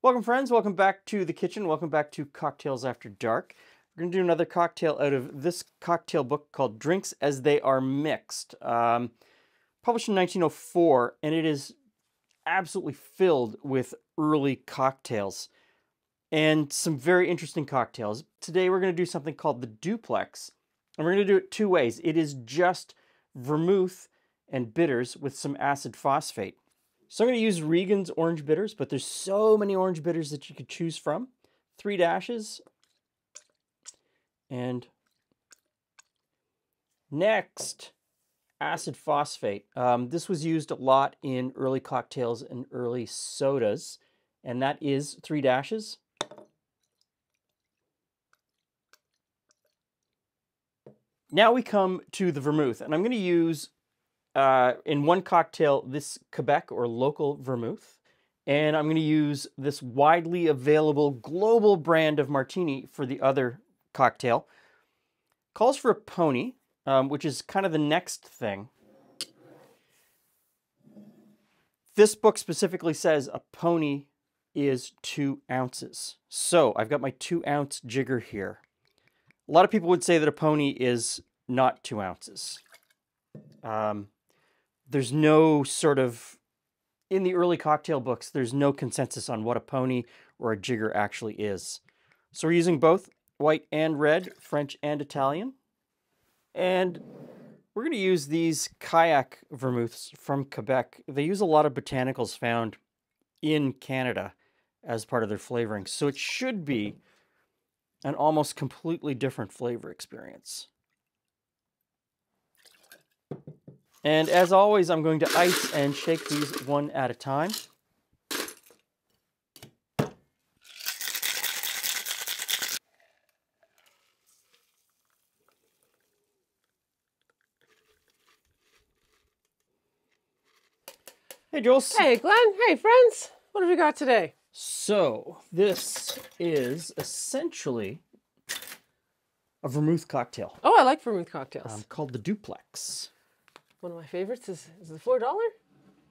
Welcome friends, welcome back to the kitchen, welcome back to Cocktails After Dark. We're going to do another cocktail out of this cocktail book called Drinks as They Are Mixed. Published in 1904, and it is absolutely filled with early cocktails and some very interesting cocktails. Today we're going to do something called the Duplex, and we're going to do it two ways. It is just vermouth and bitters with some acid phosphate. So I'm going to use Regan's orange bitters, but there's so many orange bitters that you could choose from. 3 dashes. And next, acid phosphate. This was used a lot in early cocktails and early sodas, and that is 3 dashes. Now we come to the vermouth, and I'm going to use in one cocktail this Quebec or local vermouth, and I'm going to use this widely available global brand of martini for the other cocktail. Calls for a pony, which is kind of the next thing. This book specifically says a pony is 2 ounces. So I've got my 2-ounce jigger here. A lot of people would say that a pony is not 2 ounces. There's no sort of, in the early cocktail books, there's no consensus on what a pony or a jigger actually is. So we're using both white and red, French and Italian. And we're going to use these kayak vermouths from Quebec. They use a lot of botanicals found in Canada as part of their flavoring. So it should be an almost completely different flavor experience. And as always, I'm going to ice and shake these one at a time. Hey, Jules. Hey, Glenn. Hey, friends. What have we got today? So, this is essentially a vermouth cocktail. Oh, I like vermouth cocktails. Called the Duplex. One of my favorites is the $4?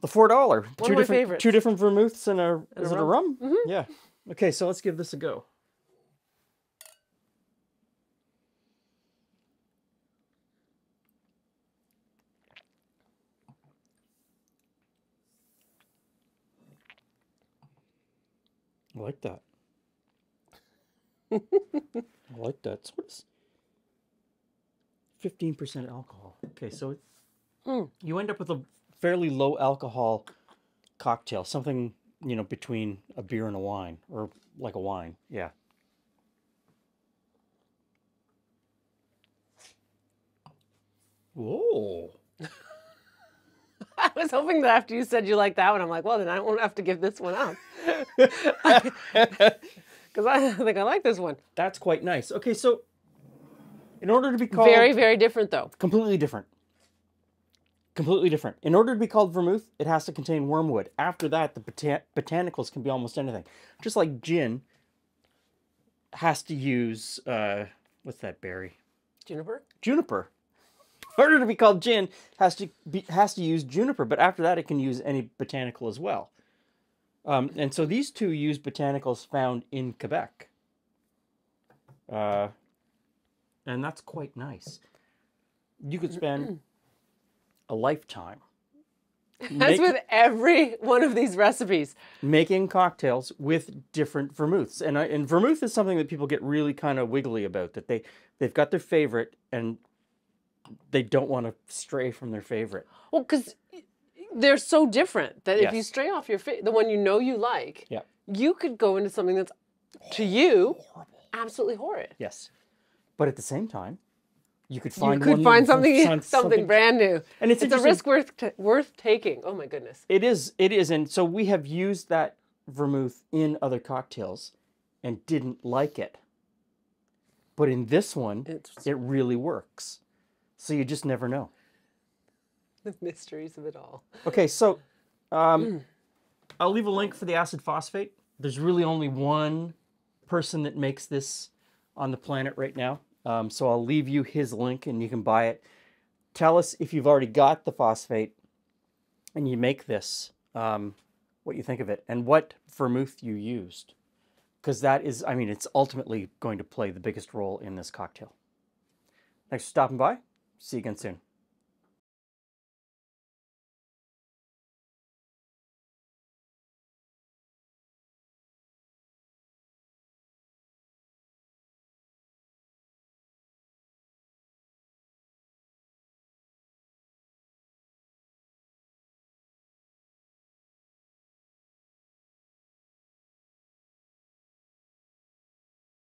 The $4. One of my favorites. 2 different vermouths and a, is it a rum? Mm-hmm. Yeah. Okay, so let's give this a go. I like that. I like that. So what's 15% alcohol? Okay, so you end up with a fairly low alcohol cocktail, something, you know, between a beer and a wine, or like a wine. Yeah. Whoa. I was hoping that after you said you liked that one, I'm like, well, then I won't have to give this one up. Because I think I like this one. That's quite nice. Okay, so in order to be called... Very, very different, though. Completely different. Completely different. In order to be called vermouth, it has to contain wormwood. After that, the botanicals can be almost anything. Just like gin has to use, what's that berry? Juniper? Juniper. In order to be called gin, has to use juniper, but after that, it can use any botanical as well. And so these two use botanicals found in Quebec. And that's quite nice. You could spend a lifetime. That's with every one of these recipes. Making cocktails with different vermouths. And vermouth is something that people get really kind of wiggly about, that they've got their favorite and they don't want to stray from their favorite. Well, because they're so different that if Yes. you stray off your the one you know you like, Yeah. you could go into something that's, to you, absolutely horrid. Yes. But at the same time, you could find something brand new. And it's a risk worth taking. Oh my goodness. It is, and so we have used that vermouth in other cocktails and didn't like it. But in this one, it really works. So you just never know. The mysteries of it all. Okay, so I'll leave a link for the acid phosphate. There's really only one person that makes this on the planet right now. So I'll leave you his link and you can buy it. Tell us if you've already got the phosphate and you make this. what you think of it and what vermouth you used. Because that is, I mean, it's ultimately going to play the biggest role in this cocktail. Thanks for stopping by. See you again soon.